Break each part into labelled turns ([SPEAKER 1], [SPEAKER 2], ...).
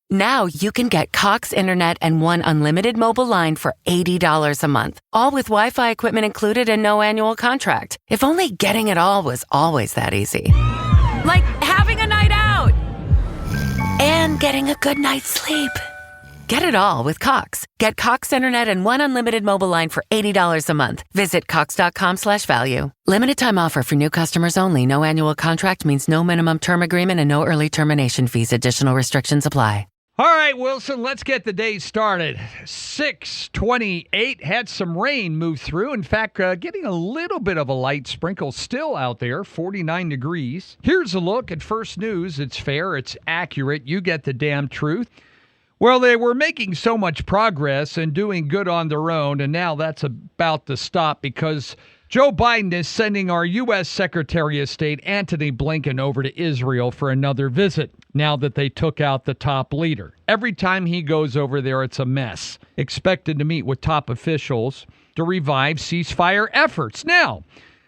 [SPEAKER 1] Now you can get Cox Internet and one unlimited mobile line for $80 a month, all with Wi-Fi equipment included and no annual contract. If only getting it all was always that easy. Like having a night out and getting a good night's sleep. Get it all with Cox. Get Cox Internet and one unlimited mobile line for $80 a month. Visit cox.com/value. Limited time offer for new customers only. No annual contract means no minimum term agreement and no early termination fees. Additional restrictions apply.
[SPEAKER 2] All right, Wilson, let's get the day started. 6:28, had some rain move through. In fact, getting a little bit of a light sprinkle still out there, 49 degrees. Here's a look at First News. It's fair, it's accurate. You get the damn truth. Well, they were making so much progress and doing good on their own, and now that's about to stop because Joe Biden is sending our U.S. Secretary of State, Antony Blinken, over to Israel for another visit now that they took out the top leader. Every time he goes over there, it's a mess. Expected to meet with top officials to revive ceasefire efforts. Now,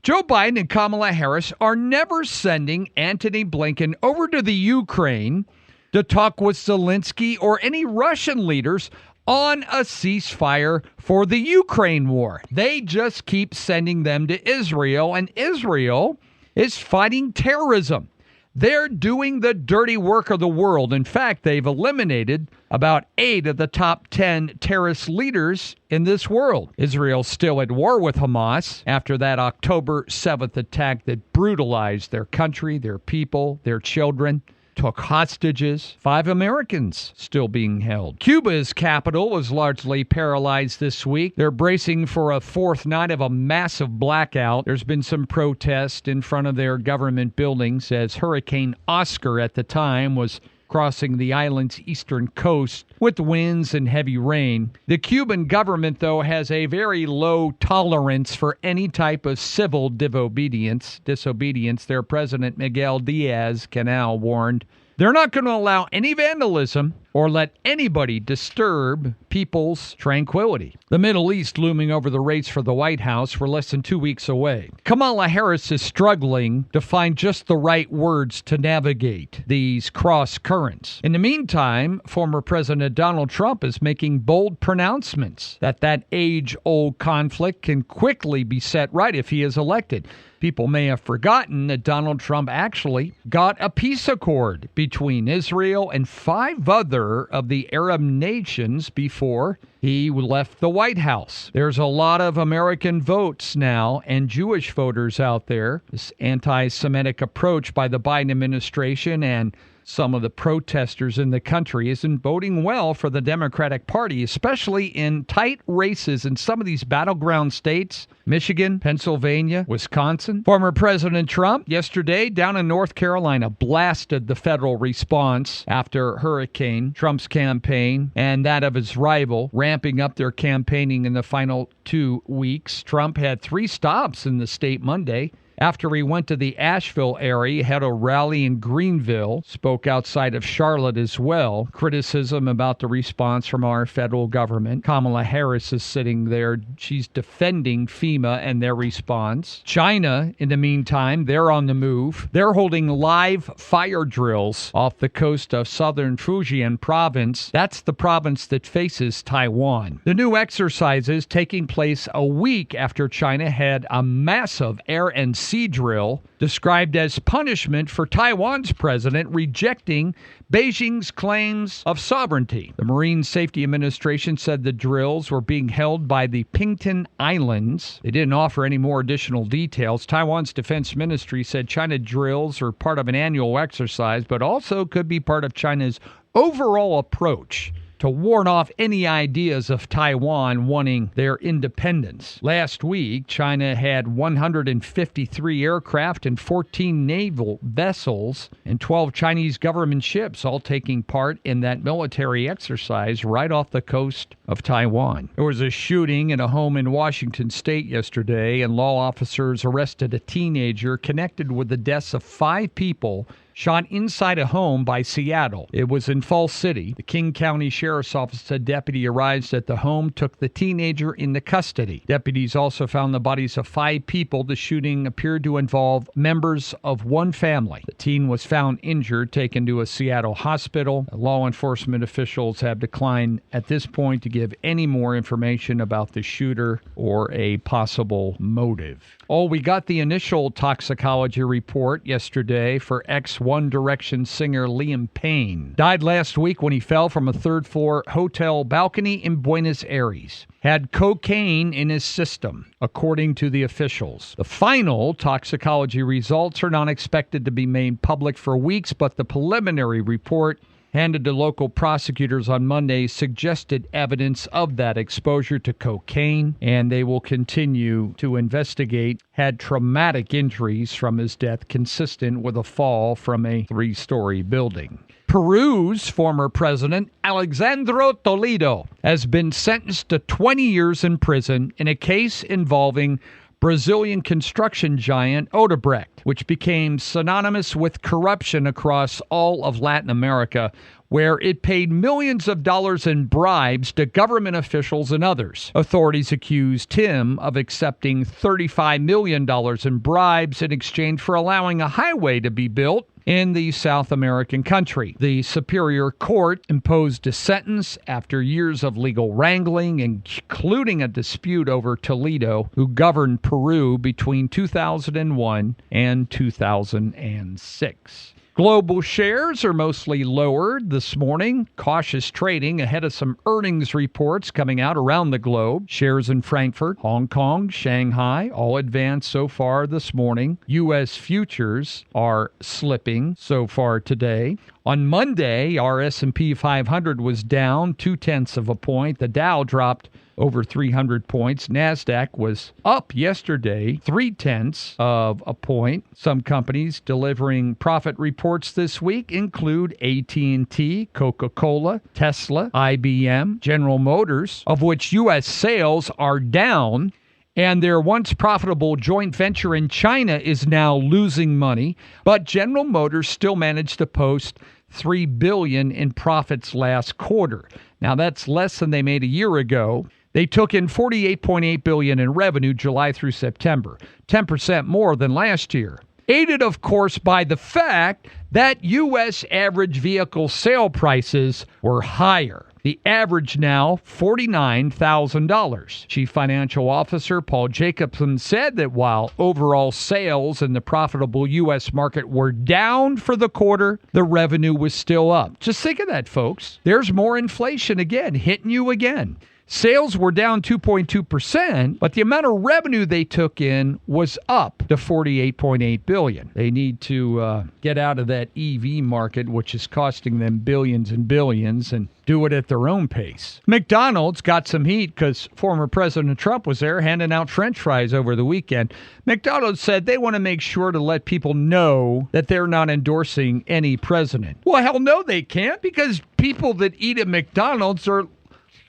[SPEAKER 2] Joe Biden and Kamala Harris are never sending Antony Blinken over to the Ukraine to talk with Zelensky or any Russian leaders on a ceasefire for the Ukraine war. They just keep sending them to Israel, and Israel is fighting terrorism. They're doing the dirty work of the world. In fact, they've eliminated about 8 of the top 10 terrorist leaders in this world. Israel's still at war with Hamas after that October 7th attack that brutalized their country, their people, their children. Took hostages. 5 Americans still being held. Cuba's capital was largely paralyzed this week. They're bracing for a 4th night of a massive blackout. There's been some protest in front of their government buildings as Hurricane Oscar at the time was crossing the island's eastern coast with winds and heavy rain. The Cuban government, though, has a very low tolerance for any type of civil disobedience. Their president, Miguel Diaz-Canel, warned they're not going to allow any vandalism or let anybody disturb people's tranquility. The Middle East looming over the race for the White House. We're less than 2 weeks away. Kamala Harris is struggling to find just the right words to navigate these cross currents. In the meantime, former President Donald Trump is making bold pronouncements that age-old conflict can quickly be set right if he is elected. People may have forgotten that Donald Trump actually got a peace accord between Israel and 5 other of the Arab nations before he left the White House. There's a lot of American votes now and Jewish voters out there. This anti-Semitic approach by the Biden administration and some of the protesters in the country isn't boding well for the Democratic Party, especially in tight races in some of these battleground states, Michigan, Pennsylvania, Wisconsin. Former President Trump yesterday down in North Carolina blasted the federal response after Hurricane. Trump's campaign and that of his rival ramping up their campaigning in the final 2 weeks. Trump had 3 stops in the state Monday. After he went to the Asheville area, he had a rally in Greenville, spoke outside of Charlotte as well. Criticism about the response from our federal government. Kamala Harris is sitting there. She's defending FEMA and their response. China, in the meantime, they're on the move. They're holding live fire drills off the coast of southern Fujian province. That's the province that faces Taiwan. The new exercises taking place a week after China had a massive air and sea drill described as punishment for Taiwan's president rejecting Beijing's claims of sovereignty. The Marine Safety Administration said the drills were being held by the Pingtan Islands. They didn't offer any more additional details. Taiwan's defense ministry said China drills are part of an annual exercise, but also could be part of China's overall approach to warn off any ideas of Taiwan wanting their independence. Last week, China had 153 aircraft and 14 naval vessels and 12 Chinese government ships all taking part in that military exercise right off the coast of Taiwan. There was a shooting in a home in Washington state yesterday, and law officers arrested a teenager connected with the deaths of 5 people shot inside a home by Seattle. It was in Falls City. The King County Sheriff's Office said deputy arrived at the home, took the teenager into custody. Deputies also found the bodies of 5 people. The shooting appeared to involve members of one family. The teen was found injured, taken to a Seattle hospital. Law enforcement officials have declined at this point to give any more information about the shooter or a possible motive. Oh, we got the initial toxicology report yesterday for ex-One Direction singer Liam Payne. Died last week when he fell from a third-floor hotel balcony in Buenos Aires. Had cocaine in his system, according to the officials. The final toxicology results are not expected to be made public for weeks, but the preliminary report handed to local prosecutors on Monday suggested evidence of that exposure to cocaine, and they will continue to investigate. Had traumatic injuries from his death consistent with a fall from a 3-story building. Peru's former president, Alexandre Toledo, has been sentenced to 20 years in prison in a case involving Brazilian construction giant Odebrecht, which became synonymous with corruption across all of Latin America, where it paid millions of dollars in bribes to government officials and others. Authorities accused him of accepting $35 million in bribes in exchange for allowing a highway to be built in the South American country. The Superior Court imposed a sentence after years of legal wrangling, including a dispute over Toledo, who governed Peru between 2001 and 2006. Global shares are mostly lowered this morning. Cautious trading ahead of some earnings reports coming out around the globe. Shares in Frankfurt, Hong Kong, Shanghai, all advanced so far this morning. U.S. futures are slipping so far today. On Monday, our S&P 500 was down 0.2 of a point. The Dow dropped over 300 points. NASDAQ was up yesterday, 0.3 of a point. Some companies delivering profit reports this week include AT&T, Coca-Cola, Tesla, IBM, General Motors, of which U.S. sales are down, and their once profitable joint venture in China is now losing money. But General Motors still managed to post $3 billion in profits last quarter. Now, that's less than they made a year ago. They took in $48.8 billion in revenue July through September, 10% more than last year. Aided, of course, by the fact that U.S. average vehicle sale prices were higher. The average now, $49,000. Chief Financial Officer Paul Jacobson said that while overall sales in the profitable U.S. market were down for the quarter, the revenue was still up. Just think of that, folks. There's more inflation again, hitting you again. Sales were down 2.2%, but the amount of revenue they took in was up to $48.8 billion. They need to get out of that EV market, which is costing them billions and billions, and do it at their own pace. McDonald's got some heat because former President Trump was there handing out French fries over the weekend. McDonald's said they want to make sure to let people know that they're not endorsing any president. Well, hell no, they can't, because people that eat at McDonald's are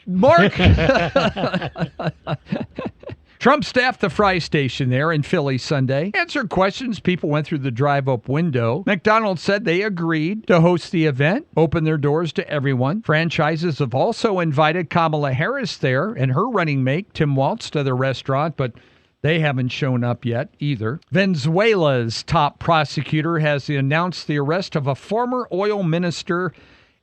[SPEAKER 2] Mark. Trump staffed the fry station there in Philly Sunday, answered questions. People went through the drive-up window. McDonald's said they agreed to host the event, open their doors to everyone. Franchises have also invited Kamala Harris there and her running mate, Tim Walz, to the restaurant, but they haven't shown up yet either. Venezuela's top prosecutor has announced the arrest of a former oil minister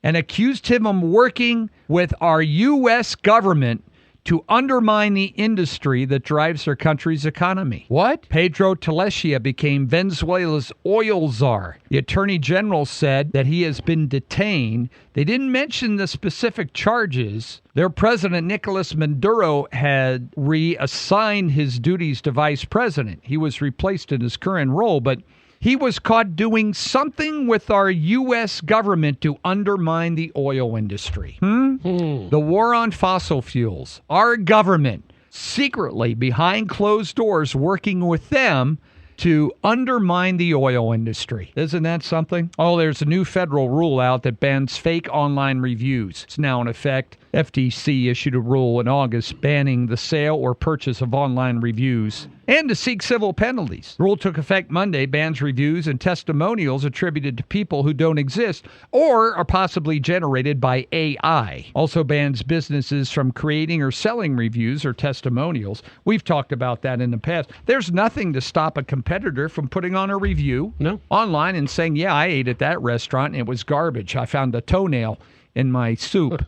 [SPEAKER 2] and accused him of working with our U.S. government to undermine the industry that drives their country's economy. What? Pedro Telechia became Venezuela's oil czar. The attorney general said that he has been detained. They didn't mention the specific charges. Their president, Nicolas Maduro, had reassigned his duties to vice president. He was replaced in his current role, but he was caught doing something with our U.S. government to undermine the oil industry. The war on fossil fuels. Our government secretly behind closed doors working with them to undermine the oil industry. Isn't that something? Oh, there's a new federal rule out that bans fake online reviews. It's now in effect. FTC issued a rule in August banning the sale or purchase of online reviews and to seek civil penalties. The rule took effect Monday, bans reviews and testimonials attributed to people who don't exist or are possibly generated by AI. Also bans businesses from creating or selling reviews or testimonials. We've talked about that in the past. There's nothing to stop a competitor from putting on a review online and saying, yeah, I ate at that restaurant and it was garbage. I found a toenail in my soup.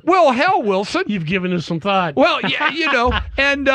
[SPEAKER 2] Well, hell, Wilson.
[SPEAKER 3] You've given us some thought.
[SPEAKER 2] Well, yeah, and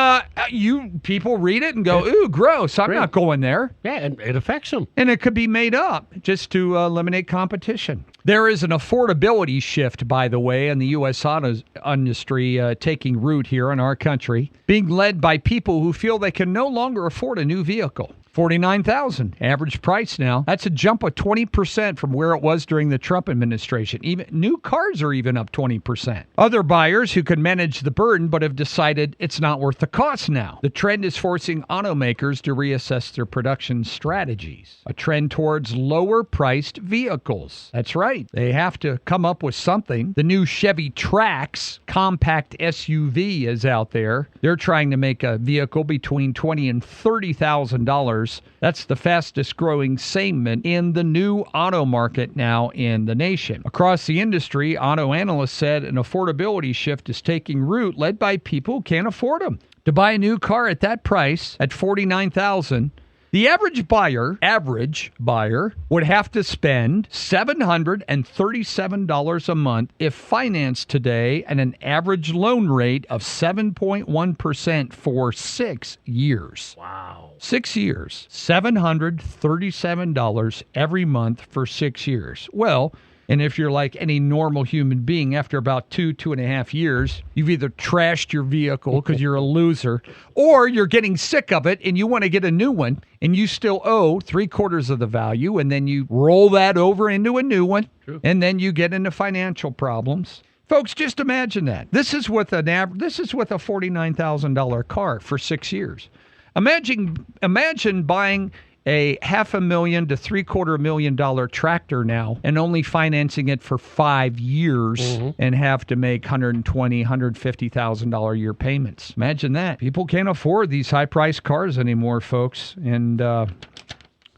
[SPEAKER 2] you people read it and go, ooh, gross. I'm not going there.
[SPEAKER 3] Yeah, and it affects them.
[SPEAKER 2] And it could be made up just to eliminate competition. There is an affordability shift, by the way, in the U.S. auto industry taking root here in our country, being led by people who feel they can no longer afford a new vehicle. $49,000 average price now. That's a jump of 20% from where it was during the Trump administration. Even new cars are even up 20%. Other buyers who can manage the burden but have decided it's not worth the cost now. The trend is forcing automakers to reassess their production strategies. A trend towards lower priced vehicles. That's right. They have to come up with something. The new Chevy Trax compact SUV is out there. They're trying to make a vehicle between $20,000 and $30,000. That's the fastest growing segment in the new auto market now in the nation. Across the industry, auto analysts said an affordability shift is taking root, led by people who can't afford them. To buy a new car at that price, at $49,000, the average buyer would have to spend $737 a month if financed today at an average loan rate of 7.1% for 6 years.
[SPEAKER 3] Wow.
[SPEAKER 2] 6 years. $737 every month for 6 years. Well, and if you're like any normal human being, after about 2.5 years, you've either trashed your vehicle because you're a loser, or you're getting sick of it and you want to get a new one, and you still owe 3/4 of the value, and then you roll that over into a new one, and then you get into financial problems. Folks, just imagine that. This is with a $49,000 car for 6 years. Imagine buying a $500,000 to $750,000 tractor now and only financing it for 5 years and have to make $120,000, $150,000 a year payments. Imagine that. People can't afford these high-priced cars anymore, folks, and they're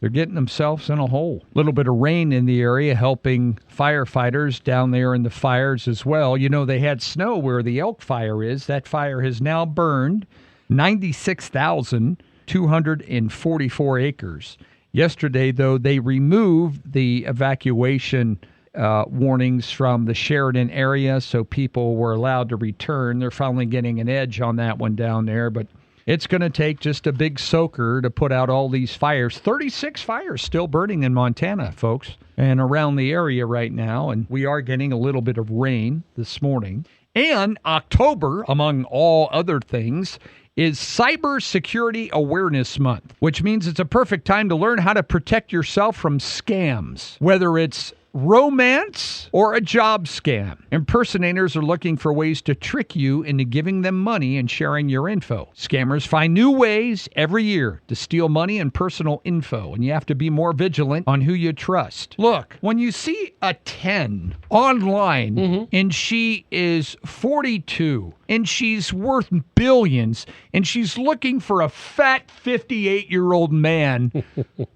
[SPEAKER 2] getting themselves in a hole. A little bit of rain in the area helping firefighters down there in the fires as well. You know, they had snow where the Elk Fire is. That fire has now burned 96,244 acres. Yesterday, though, they removed the evacuation warnings from the Sheridan area, so people were allowed to return. They're finally getting an edge on that one down there, but it's going to take just a big soaker to put out all these fires. 36 fires still burning in Montana, folks, and around the area right now, and we are getting a little bit of rain this morning. And October, among all other things, is Cyber Security Awareness Month, which means it's a perfect time to learn how to protect yourself from scams, whether it's romance or a job scam. Impersonators are looking for ways to trick you into giving them money and sharing your info. Scammers find new ways every year to steal money and personal info, and you have to be more vigilant on who you trust. Look, when you see a 10 online and she is 42 and she's worth billions and she's looking for a fat 58-year-old man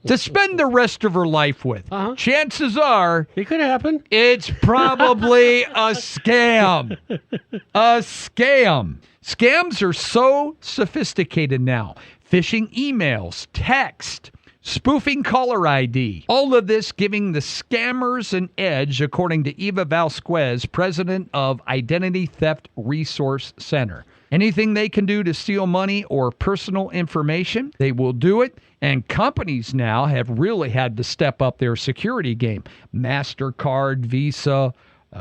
[SPEAKER 2] to spend the rest of her life with, chances are
[SPEAKER 3] it could happen.
[SPEAKER 2] It's probably a scam. A scam. Scams are so sophisticated now. Phishing emails, text, spoofing caller ID. All of this giving the scammers an edge, according to Eva Vasquez, president of Identity Theft Resource Center. Anything they can do to steal money or personal information, they will do it. And companies now have really had to step up their security game. MasterCard, Visa,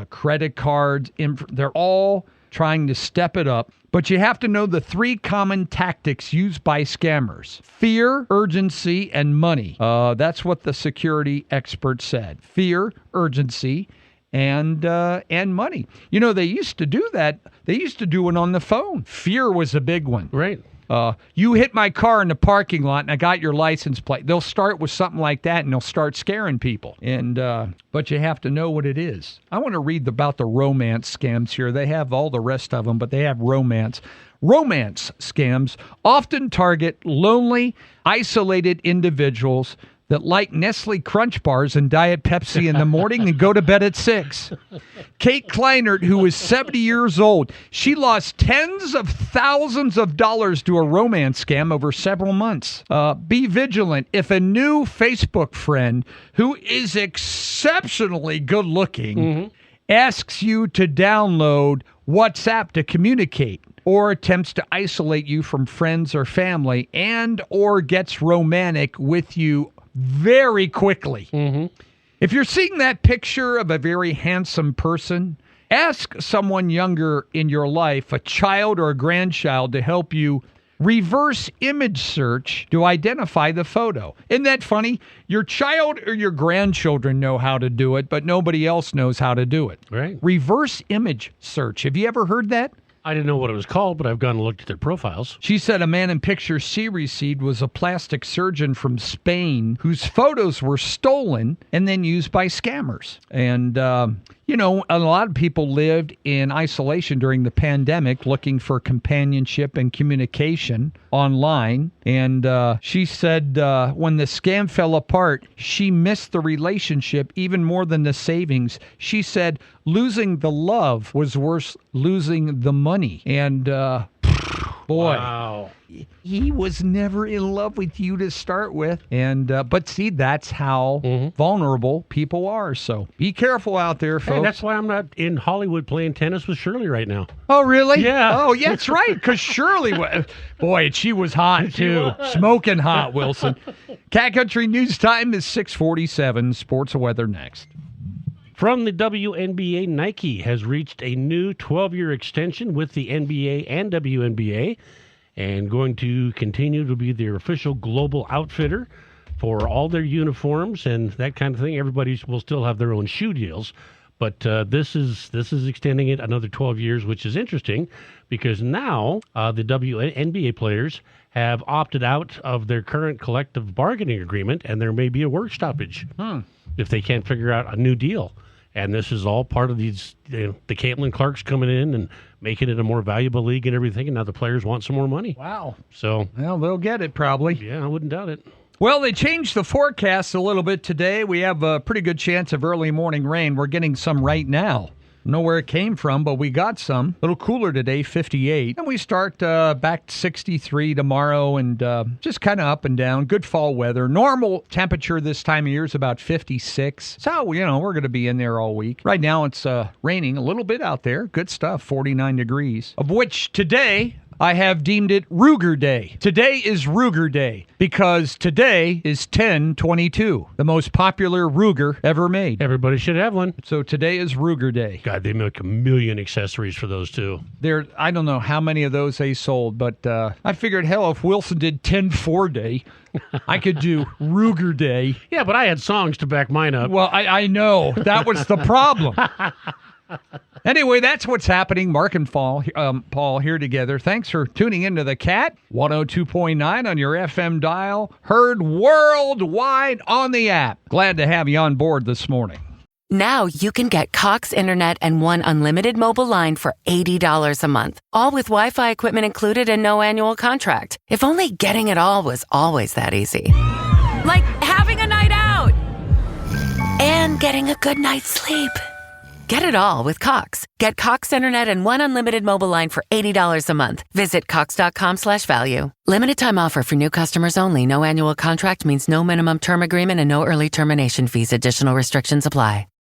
[SPEAKER 2] credit cards, they're all trying to step it up. But you have to know the 3 common tactics used by scammers: fear, urgency, and money. That's what the security expert said. Fear, urgency, and money. You know, they used to do that. They used to do it on the phone. Fear was a big one.
[SPEAKER 3] Right.
[SPEAKER 2] You hit my car in the parking lot and I got your license plate. They'll start with something like that and they'll start scaring people. And but you have to know what it is. I want to read about the romance scams here. They have all the rest of them, but they have romance. Romance scams often target lonely, isolated individuals that like Nestle Crunch Bars and Diet Pepsi in the morning and go to bed at 6. Kate Kleinert, who is 70 years old, she lost tens of thousands of dollars to a romance scam over several months. Be vigilant. If a new Facebook friend who is exceptionally good looking asks you to download WhatsApp to communicate, or attempts to isolate you from friends or family, and or gets romantic with you very quickly. If you're seeing that picture of a very handsome person, ask someone younger in your life, a child or a grandchild, to help you reverse image search to identify the photo. Isn't that funny? Your child or your grandchildren know how to do it, but nobody else knows how to do it.
[SPEAKER 3] Right.
[SPEAKER 2] Reverse image search. Have you ever heard that?
[SPEAKER 3] I didn't know what it was called, but I've gone and looked at their profiles.
[SPEAKER 2] She said a man in pictures she received was a plastic surgeon from Spain whose photos were stolen and then used by scammers. And, a lot of people lived in isolation during the pandemic looking for companionship and communication online. And she said when the scam fell apart, she missed the relationship even more than the savings. She said losing the love was worse losing the money. And boy,
[SPEAKER 3] wow.
[SPEAKER 2] He was never in love with you to start with. And but see, that's how vulnerable people are. So be careful out there, folks.
[SPEAKER 3] Hey, that's why I'm not in Hollywood playing tennis with Shirley right now.
[SPEAKER 2] Oh, really?
[SPEAKER 3] Yeah.
[SPEAKER 2] Oh, yeah, that's right. Because Shirley, boy, she was hot, too. Smoking hot, Wilson. Cat Country News Time is 6:47. Sports weather next.
[SPEAKER 3] From the WNBA, Nike has reached a new 12-year extension with the NBA and WNBA, and going to continue to be their official global outfitter for all their uniforms and that kind of thing. Everybody will still have their own shoe deals, but this is extending it another 12 years, which is interesting because now the WNBA players have opted out of their current collective bargaining agreement, and there may be a work stoppage if they can't figure out a new deal. And this is all part of these, the Caitlin Clarks coming in and making it a more valuable league and everything. And now the players want some more money.
[SPEAKER 2] Wow.
[SPEAKER 3] So,
[SPEAKER 2] well, they'll get it probably.
[SPEAKER 3] Yeah, I wouldn't doubt it.
[SPEAKER 2] Well, they changed the forecast a little bit today. We have a pretty good chance of early morning rain. We're getting some right now. Know where it came from, but we got some. A little cooler today, 58. And we start back to 63 tomorrow and just kind of up and down. Good fall weather. Normal temperature this time of year is about 56. So, we're going to be in there all week. Right now it's raining a little bit out there. Good stuff, 49 degrees. Of which today I have deemed it Ruger Day. Today is Ruger Day because today is 10/22, the most popular Ruger ever made.
[SPEAKER 3] Everybody should have one.
[SPEAKER 2] So today is Ruger Day.
[SPEAKER 3] God, they make a million accessories for those too.
[SPEAKER 2] I don't know how many of those they sold, but I figured, hell, if Wilson did 10-4 Day, I could do Ruger Day.
[SPEAKER 3] Yeah, but I had songs to back mine up.
[SPEAKER 2] Well, I know. That was the problem. Anyway, that's what's happening. Mark and Paul here together. Thanks for tuning into the Cat. 102.9 on your FM dial. Heard worldwide on the app. Glad to have you on board this morning.
[SPEAKER 1] Now you can get Cox Internet and One Unlimited mobile line for $80 a month. All with Wi-Fi equipment included and no annual contract. If only getting it all was always that easy. Like having a night out. And getting a good night's sleep. Get it all with Cox. Get Cox Internet and One Unlimited mobile line for $80 a month. Visit cox.com/value. Limited time offer for new customers only. No annual contract means no minimum term agreement and no early termination fees. Additional restrictions apply.